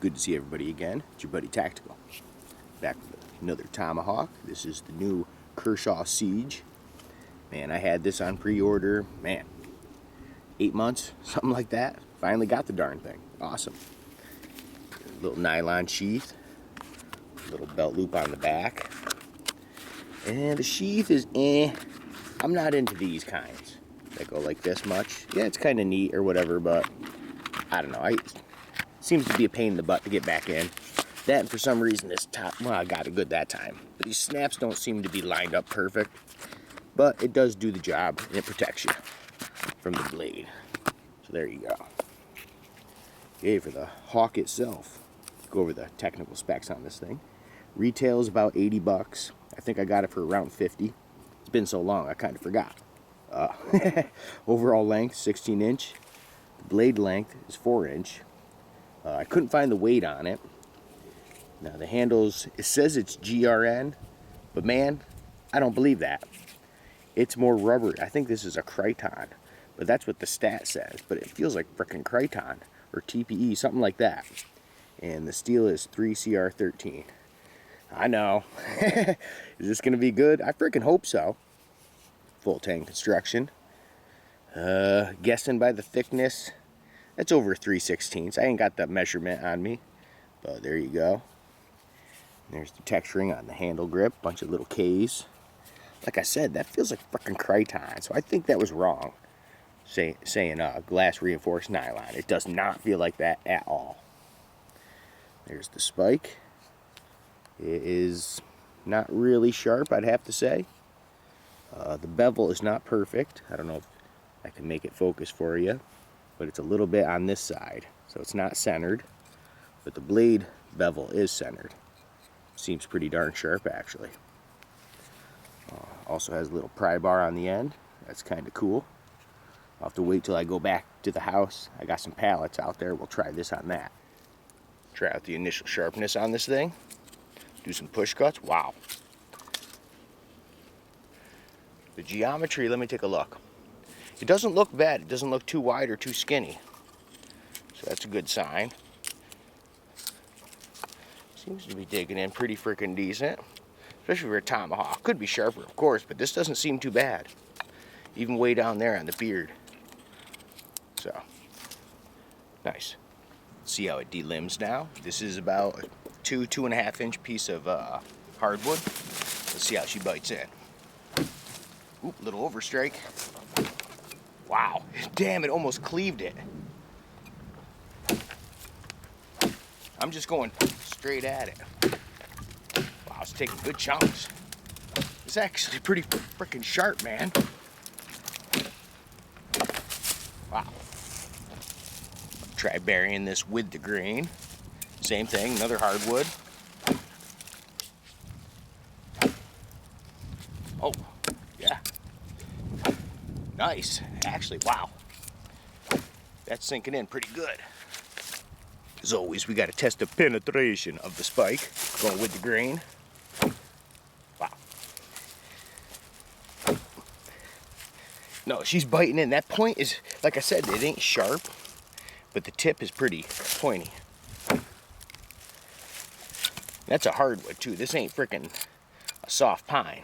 Good to see everybody again. It's your buddy Tactical. Back with another Tomahawk. This is the new Kershaw Siege. Man, I had this on pre-order, 8 months, something like that. Finally got the darn thing. Awesome. Little nylon sheath. Little belt loop on the back. And the sheath is I'm not into these kinds that go like this much. Yeah, it's kind of neat or whatever, but I don't know. Seems to be a pain in the butt to get back in. That, and for some reason, this top, well, I got it good that time. But these snaps don't seem to be lined up perfect. But it does do the job, and it protects you from the blade. So there you go. Okay, for the Hawk itself, go over the technical specs on this thing. Retail is about 80 bucks. I think I got it for around 50. It's been so long, I kind of forgot. Overall length, 16 inch. The blade length is 4 inch. I couldn't find the weight on it. Now the handles, it says it's GRN, but man, I don't believe that. It's more rubber. I think this is a Crichton, but that's what the stat says. But it feels like frickin' Crichton or TPE, something like that. And the steel is 3CR13. I know. Is this gonna be good? I frickin' hope so. Full tank construction. Guessing by the thickness, that's over 3/16. I ain't got the measurement on me, but there you go. There's the texturing on the handle grip, bunch of little K's. Like I said, that feels like frickin' Crichton, so I think that was wrong. Saying glass reinforced nylon. It does not feel like that at all. There's the spike. It is not really sharp, I'd have to say. The bevel is not perfect. I don't know if I can make it focus for you, but it's a little bit on this side, so it's not centered. But the blade bevel is centered. Seems pretty darn sharp, actually. Also has a little pry bar on the end. That's kind of cool. I'll have to wait till I go back to the house. I got some pallets out there. We'll try this on that. Try out the initial sharpness on this thing. Do some push cuts. Wow. The geometry, let me take a look. It doesn't look bad. It doesn't look too wide or too skinny. So that's a good sign. Seems to be digging in pretty freaking decent. Especially for a Tomahawk. Could be sharper, of course, but this doesn't seem too bad. Even way down there on the beard. So, nice. See how it delimbs now. This is about a 2.5 inch piece of hardwood. Let's see how she bites in. Oop, little overstrike. Wow, damn, it almost cleaved it. I'm just going straight at it. Wow, it's taking good chunks. It's actually pretty freaking sharp, man. Wow. Try burying this with the grain. Same thing, another hardwood. Oh, yeah. Nice. Actually, wow. That's sinking in pretty good. As always, we got to test the penetration of the spike. Going with the grain. Wow. No, she's biting in. That point is, like I said, it ain't sharp, but the tip is pretty pointy. That's a hardwood too. This ain't frickin' a soft pine.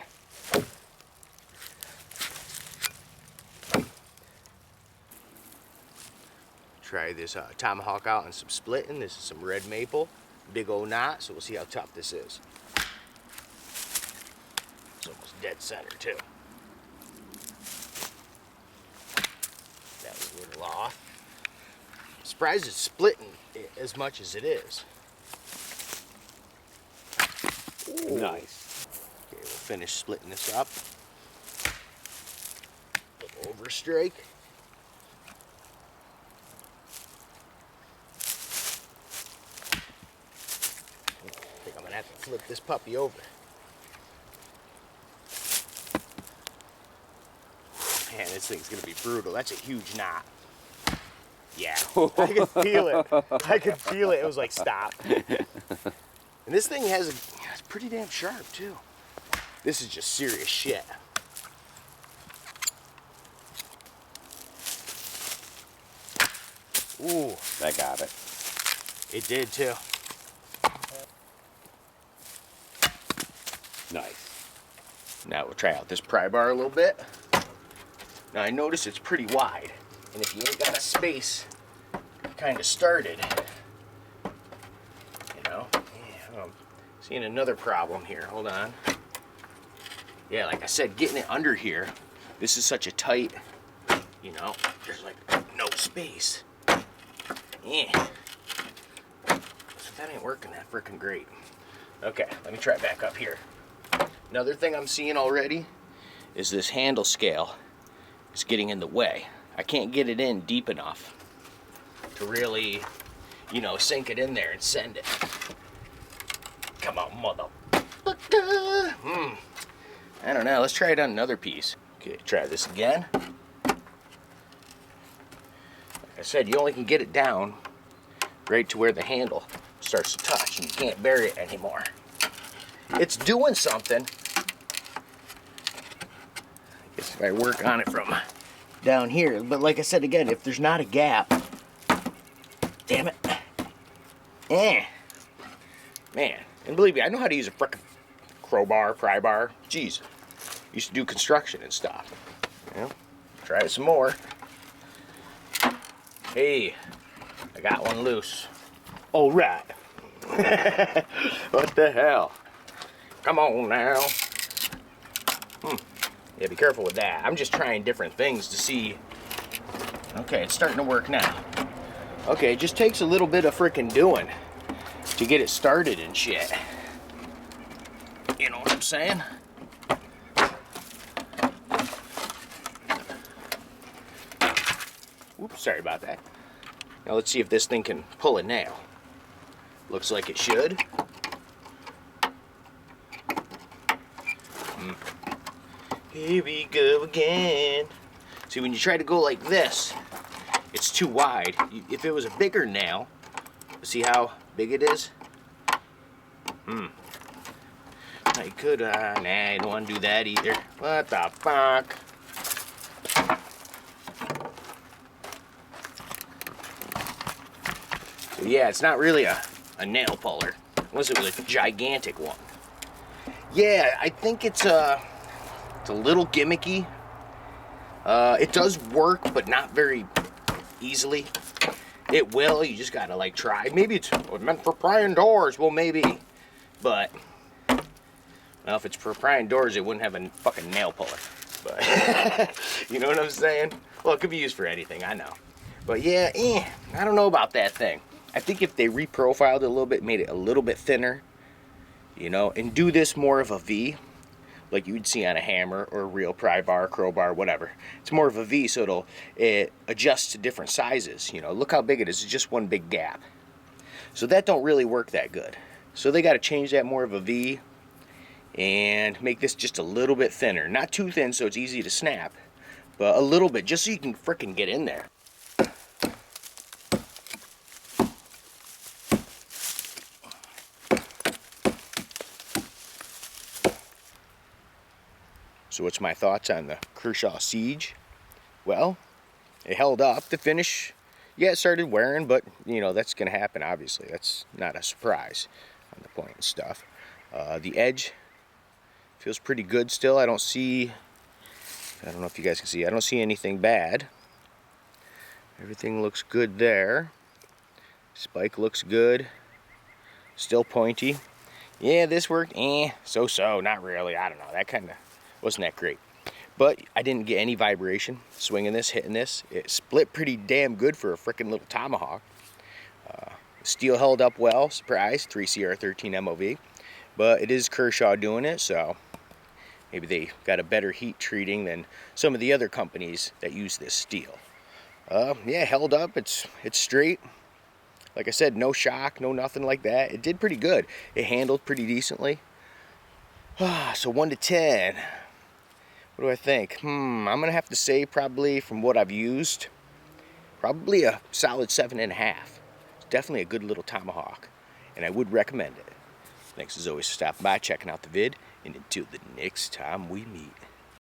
Try this Tomahawk out on some splitting. This is some red maple, big old knot, so we'll see how tough this is. It's almost dead center too. That was a little off. I'm surprised it's splitting as much as it is. Ooh. Nice. Okay, we'll finish splitting this up. Little overstrike. I think I'm gonna have to flip this puppy over. Man, this thing's gonna be brutal. That's a huge knot. Yeah, I could feel it. I could feel it. It was like, stop. And this thing it's pretty damn sharp too. This is just serious shit. Ooh, That got it. it did too. we'll try out this pry bar a little bit. Now I notice it's pretty wide, and if you ain't got a space kind of started, you know, yeah, I'm seeing another problem here. Hold on. Yeah, like I said, getting it under here, this is such a tight, you know, there's like no space. Yeah. So that ain't working that freaking great. Okay, let me try it back up here. Another thing I'm seeing already is this handle scale is getting in the way. I can't get it in deep enough to really, you know, sink it in there and send it. Come on, motherfucker. I don't know, let's try it on another piece. Okay, try this again. Like I said, you only can get it down right to where the handle starts to touch, and you can't bury it anymore. It's doing something. I guess if I work on it from down here, but like I said again, if there's not a gap, damn it. Man, and believe me, I know how to use a frickin' crowbar, pry bar. Jeez, used to do construction and stuff. You know, try it some more. Hey, I got one loose. All right. What the hell? Come on now. Yeah, be careful with that. I'm just trying different things to see. Okay, it's starting to work now. Okay, it just takes a little bit of frickin' doing to get it started and shit. You know what I'm saying? Oops, sorry about that. Now let's see if this thing can pull a nail. Looks like it should. Here we go again. See, when you try to go like this, it's too wide. If it was a bigger nail, see how big it is? I could, nah, I don't want to do that either. What the fuck? So yeah, it's not really a nail puller, unless it was a gigantic one. Yeah, I think it's a little gimmicky. It does work, but not very easily. It will, you just gotta like try. Maybe it's meant for prying doors, well maybe. But, well, if it's for prying doors, it wouldn't have a fucking nail puller. But, you know what I'm saying? Well, it could be used for anything, I know. But yeah, I don't know about that thing. I think if they reprofiled it a little bit, made it a little bit thinner, you know, and do this more of a V, like you would see on a hammer or a real pry bar, crowbar, whatever. It's more of a V, so it adjusts to different sizes. You know, look how big it is. It's just one big gap. So that don't really work that good. So they got to change that more of a V and make this just a little bit thinner. Not too thin so it's easy to snap, but a little bit, just so you can frickin' get in there. So what's my thoughts on the Kershaw Siege? Well, it held up. The finish, yeah, it started wearing, but you know, that's gonna happen, obviously. That's not a surprise on the point and stuff. The edge feels pretty good still. I don't know if you guys can see, I don't see anything bad. Everything looks good there. Spike looks good. Still pointy. Yeah, this worked, so-so, not really. I don't know, that kind of wasn't that great. But I didn't get any vibration swinging this, hitting this. It split pretty damn good for a freaking little Tomahawk. Steel held up well, surprise, 3CR13 MOV. But it is Kershaw doing it, so maybe they got a better heat treating than some of the other companies that use this steel. Yeah, held up, it's straight. Like I said, no shock, no nothing like that. It did pretty good. It handled pretty decently. So 1 to 10. What do I think? I'm gonna have to say probably from what I've used, probably a solid 7.5. It's definitely a good little Tomahawk, and I would recommend it. Thanks as always for stopping by, checking out the vid, and until the next time we meet.